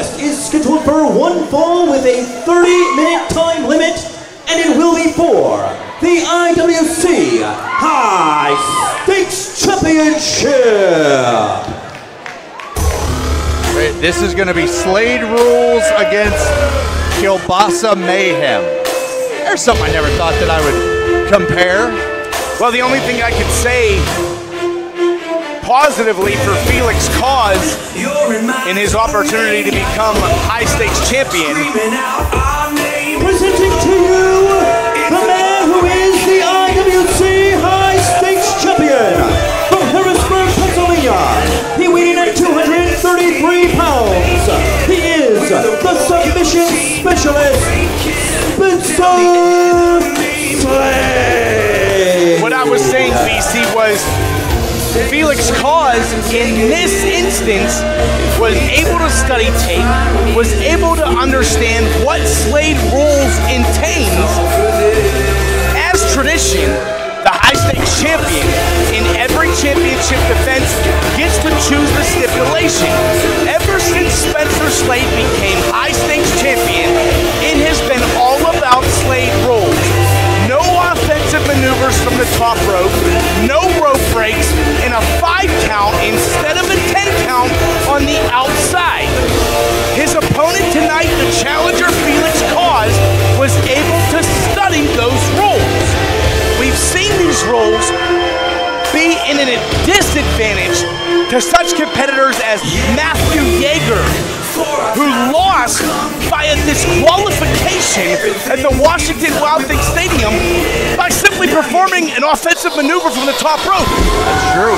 contest is scheduled for one fall with a 30-minute time limit, and it will be for the IWC High Stakes Championship. This is going to be Slade Rules against Kielbasa Mayhem. There's something I never thought that I would compare. Well, the only thing I could say positively for Felix Cause in his opportunity to become high stakes champion. Presenting to you the man who is the IWC High Stakes Champion from Harrisburg, Pennsylvania. He weighing at 233 pounds. He is the submission specialist, Spencer Slade. What I was saying, BC, was Felix Cause, in this instance, was able to study tape, was able to understand what Slade Rules entails. As tradition, the high-stakes champion in every championship defense gets to choose the stipulation. Ever since Spencer Slade became high-stakes champion, it has been all about Slade Rules. No offensive maneuvers from the top rope, no rope breaks, and a 5 count instead of a 10 count on the outside. His opponent tonight, the challenger Felix Cause, was able to study those rules. We've seen these rules be in a disadvantage to such competitors as Matthew Yeager, who lost by a disqualification at the Washington Wild Thing Stadium by simply performing an offensive maneuver from the top rope. That's true.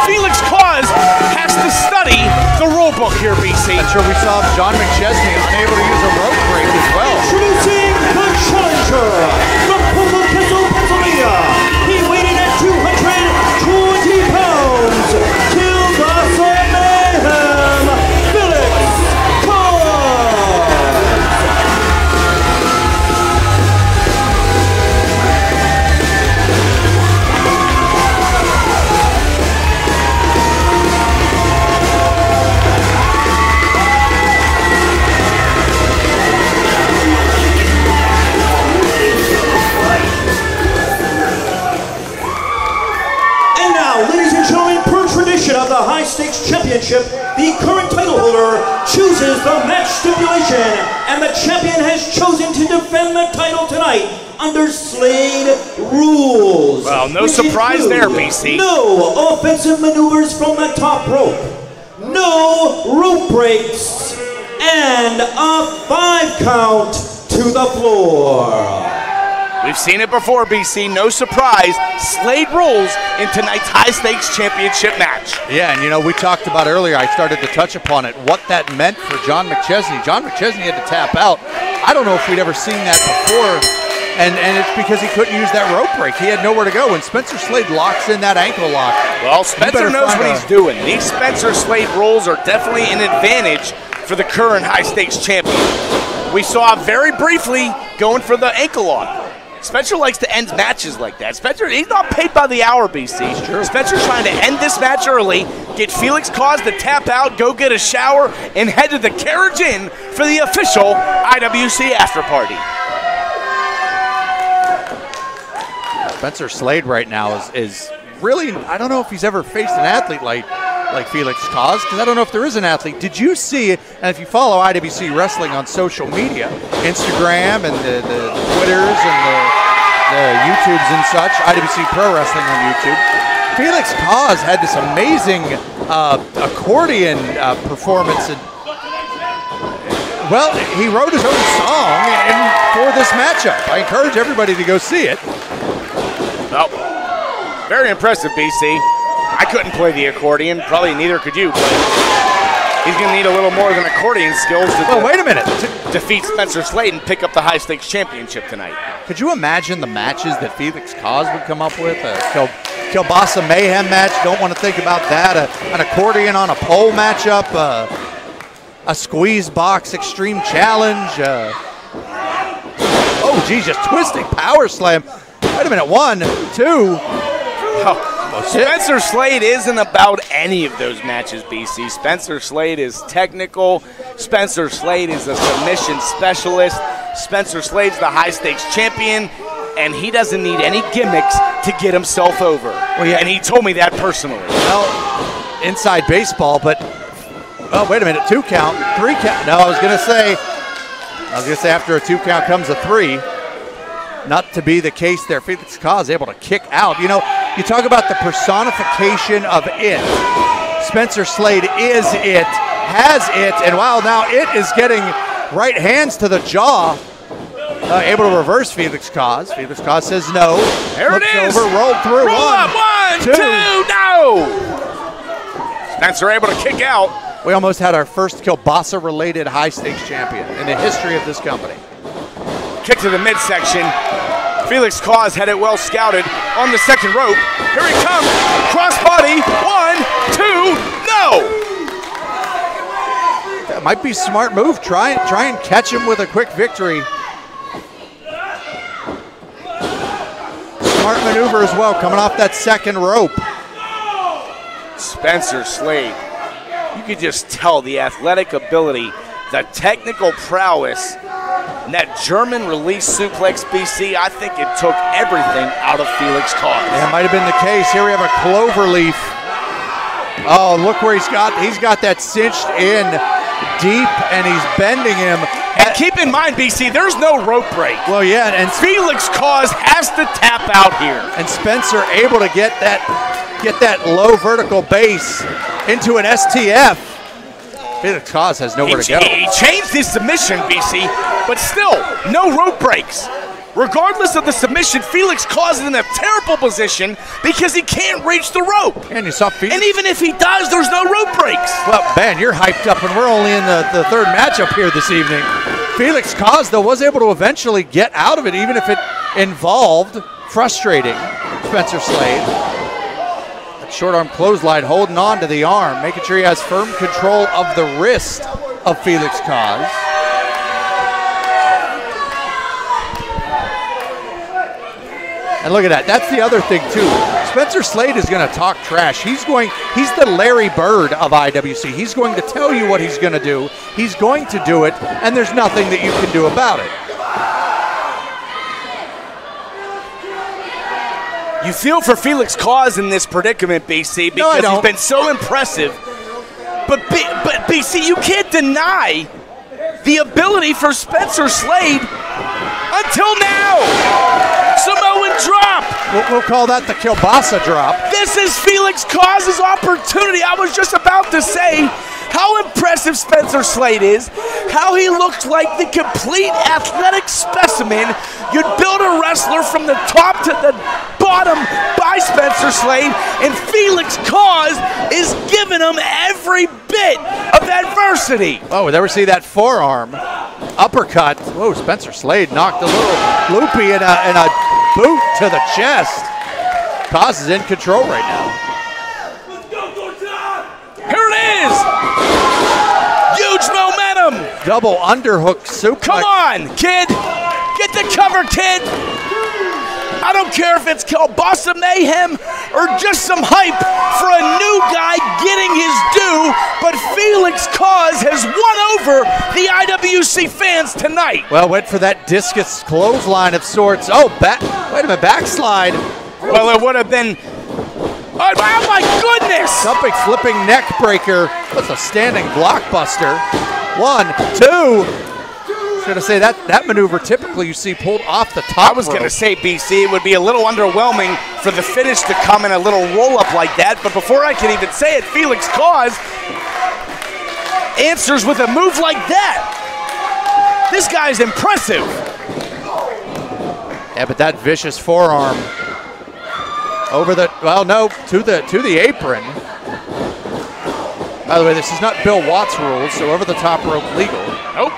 Felix Cause has to study the rule book here, BC. That's true. We saw John McChesney unable to use a rope break as well. Introducing the challenger from Pueblo, Pennsylvania. He weighed in at 220 pounds. Kielbasa Mayhem, Felix Cause. And now, ladies and gentlemen, per tradition of the High Stakes Championship, the current title holder chooses the match stipulation, and the champion has chosen to defend the title tonight under Slade Rules. Well, no which surprise include there, BC. No offensive maneuvers from the top rope, no rope breaks, and a 5 count to the floor. We've seen it before, BC. No surprise. Slade Rules in tonight's high-stakes championship match. Yeah, and you know, we talked about earlier, I started to touch upon it, what that meant for John McChesney. John McChesney had to tap out. I don't know if we'd ever seen that before, and it's because he couldn't use that rope break. He had nowhere to go, and Spencer Slade locks in that ankle lock. Well, Spencer knows what he's doing. These Spencer Slade Rules are definitely an advantage for the current high-stakes champion. We saw very briefly going for the ankle lock. Spencer likes to end matches like that. Spencer, he's not paid by the hour, BC. True. Spencer's trying to end this match early, get Felix Cause to tap out, go get a shower, and head to the Carriage Inn for the official IWC after party. Spencer Slade right now is really, I don't know if he's ever faced an athlete like Felix Cause, because I don't know if there is an athlete. Did you see it? And if you follow IWC Wrestling on social media, Instagram and the Twitters and the YouTubes and such, IWC Pro Wrestling on YouTube, Felix Cause had this amazing accordion performance. And, well, he wrote his own song for this matchup. I encourage everybody to go see it. Well, very impressive, BC. I couldn't play the accordion, probably neither could you, but he's going to need a little more than accordion skills to wait a minute. Defeat Spencer Slade and pick up the high-stakes championship tonight. Could you imagine the matches that Felix Cause would come up with? A Kielbasa Mayhem match, don't want to think about that. An accordion on a pole matchup, a squeeze box extreme challenge. Oh, geez, just twisting power slam. Wait a minute, 1, 2. Oh. Spencer Slade isn't about any of those matches, BC. Spencer Slade is technical. Spencer Slade is a submission specialist. Spencer Slade's the high-stakes champion, and he doesn't need any gimmicks to get himself over. Well, yeah. And he told me that personally. Well, inside baseball, but oh, wait a minute, 2 count, 3 count. No, I was gonna say after a 2 count comes a 3. Not to be the case there. Felix Cause able to kick out. You know, you talk about the personification of it. Spencer Slade is it, has it, and wow, now it is getting right hands to the jaw. Able to reverse Felix Cause. Felix Cause says no. There it is. Over, rolled through. Roll up. 1, 2, no. Spencer able to kick out. We almost had our first kielbasa-related high-stakes champion in the history of this company. Kick to the midsection. Felix Cause had it well scouted on the second rope. Here he comes. Crossbody. 1, 2, no. That might be a smart move. Try and catch him with a quick victory. Smart maneuver as well, coming off that second rope. Spencer Slade. You could just tell the athletic ability, the technical prowess, and that German release suplex, BC, I think it took everything out of Felix Cause. Yeah, it might have been the case. Here we have a clover leaf. Oh, look where he's got that cinched in deep, and he's bending him. And keep in mind, BC, there's no rope break. Well, yeah, and Felix Cause has to tap out here. And Spencer able to get that low vertical base into an STF. Felix Cause has nowhere to go. He changed his submission, BC, but still, no rope breaks. Regardless of the submission, Felix Cause is in a terrible position because he can't reach the rope. And you saw Felix. And even if he does, there's no rope breaks. Well, Ben, you're hyped up, and we're only in the third matchup here this evening. Felix Cause, though, was able to eventually get out of it, even if it involved frustrating Spencer Slade. That short arm clothesline holding on to the arm, making sure he has firm control of the wrist of Felix Cause. And look at that. That's the other thing, too. Spencer Slade is going to talk trash. He's the Larry Bird of IWC. He's going to tell you what he's going to do. He's going to do it, and there's nothing that you can do about it. You feel for Felix Cause in this predicament, BC, because he's been so impressive. But BC, you can't deny the ability for Spencer Slade until now. Samoan drop. We'll call that the kielbasa drop. This is Felix Cause's opportunity. I was just about to say how impressive Spencer Slade is, how he looks like the complete athletic specimen. You'd build a wrestler from the top to the bottom by Spencer Slade, and Felix Cause is giving him every bit of adversity. Oh, we never see that forearm uppercut. Whoa, Spencer Slade knocked a little loopy and a boot to the chest. Cause is in control right now. Here it is. Huge momentum. Double underhook suplex. Come on, kid. Get the cover, kid. I don't care if it's kielbasa mayhem or just some hype for a new guy getting his due, but Felix Cause has won over the IWC fans tonight. Well, went for that discus clothesline of sorts. Oh, wait a minute, backslide. Well, it would have been, oh my goodness. Jumping, flipping neck breaker. That's a standing blockbuster. 1, 2. Going to say that maneuver typically you see pulled off the top. I was going to say, BC, it would be a little underwhelming for the finish to come in a little roll-up like that, but before I can even say it, Felix Cause answers with a move like that. This guy's impressive. Yeah, but that vicious forearm over the, well, no, to the apron. By the way, this is not Bill Watts rules, so over the top rope legal. Nope.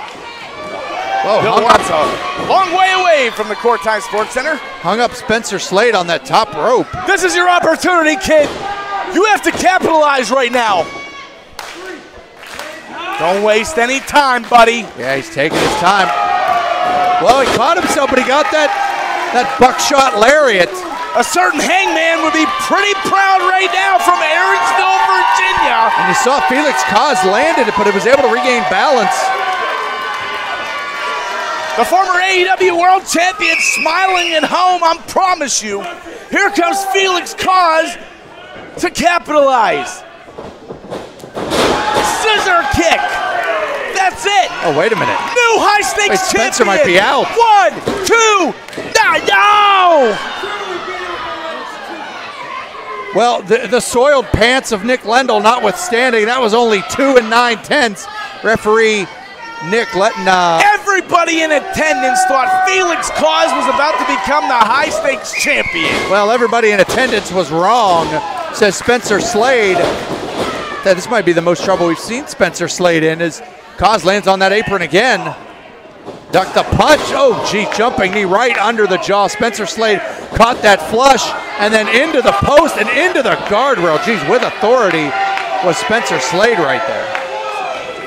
Whoa, Bill Watts a long way away from the Courtime Sports Center. Hung up Spencer Slade on that top rope. This is your opportunity, kid. You have to capitalize right now. Don't waste any time, buddy. Yeah, he's taking his time. Well, he caught himself, but he got that buckshot lariat. A certain Hangman would be pretty proud right now from Aaronsville, Virginia. And you saw Felix Kaz landed it, but it was able to regain balance. The former AEW World Champion smiling at home, I promise you. Here comes Felix Kaz to capitalize. Scissor kick. That's it. Oh, wait a minute. New high stakes champion. Spencer might be out. 1, 2, no! Well, the soiled pants of Nick Lendl notwithstanding, that was only 2 9/10. Referee Nick letting everybody in attendance thought Felix Kaz was about to become the high stakes champion. Well, everybody in attendance was wrong, says Spencer Slade. That this might be the most trouble we've seen Spencer Slade in, as Kaz lands on that apron again. Ducked the punch. Oh, gee, jumping knee right under the jaw. Spencer Slade caught that flush and then into the post and into the guardrail. Geez, with authority was Spencer Slade right there.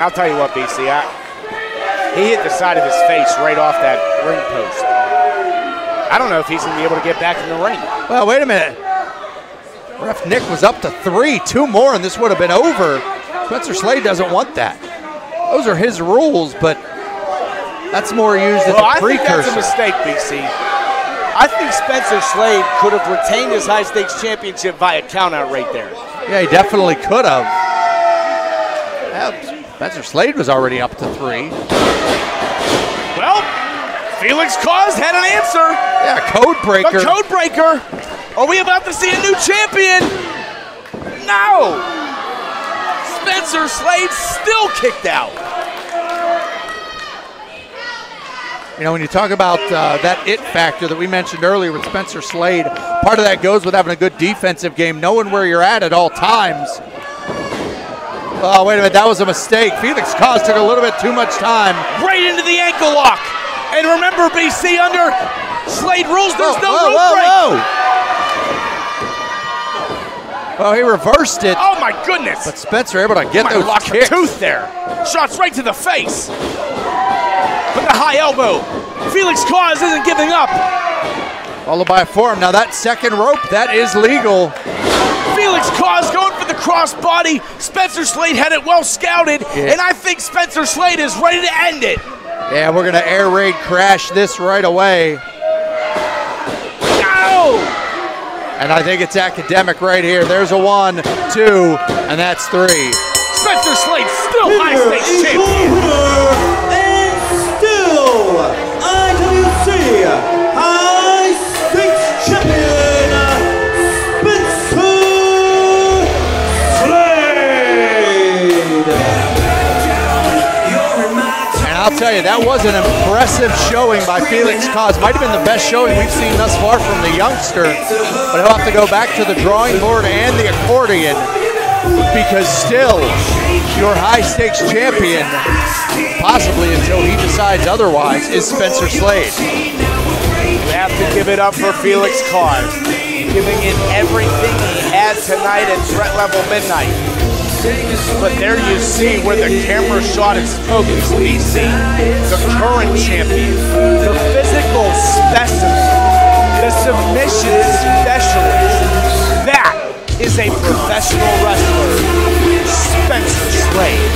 I'll tell you what, BC, he hit the side of his face right off that ring post. I don't know if he's going to be able to get back in the ring. Well, wait a minute. Ref Nick was up to 3. 2 more and this would have been over. Spencer Slade doesn't want that. Those are his rules, but that's more used as a precursor. I think that's a mistake, BC. I think Spencer Slade could have retained his high stakes championship via countout right there. Yeah, he definitely could have. Yeah, Spencer Slade was already up to 3. Well, Felix Kaz had an answer. Yeah, code breaker. The code breaker. Are we about to see a new champion? No. Spencer Slade still kicked out. You know, when you talk about that it factor that we mentioned earlier with Spencer Slade, part of that goes with having a good defensive game, knowing where you're at all times. Oh, wait a minute, that was a mistake. Felix Kaz took a little bit too much time. Right into the ankle lock. And remember, BC, under Slade rules, there's no rope break. Well, he reversed it. Oh, my goodness. But Spencer able to get those kicks. The tooth there. Shots right to the face. With a high elbow. Felix Kaz isn't giving up. Followed by a forearm. Now that second rope, that is legal. Felix Kaz going for the crossbody. Spencer Slade had it well scouted, and I think Spencer Slade is ready to end it. Yeah, we're going to air raid crash this right away. No! And I think it's academic right here. There's a 1, 2, and that's 3. Spencer Slade still high stakes champion. And still IWC high stakes champion, Spencer Slade. And I'll tell you, that was an impressive showing by Felix Kaz. Might have been the best showing we've seen thus far from the youngster. But he'll have to go back to the drawing board and the accordion, because still, your high-stakes champion, possibly until he decides otherwise, is Spencer Slade. We have to give it up for Felix Kaz, giving it everything he had tonight at Threat Level Midnight. But there you see where the camera shot is focused. We see the current champion, the physical specimen, the submission specialist. That is a professional wrestler, Spencer Slade.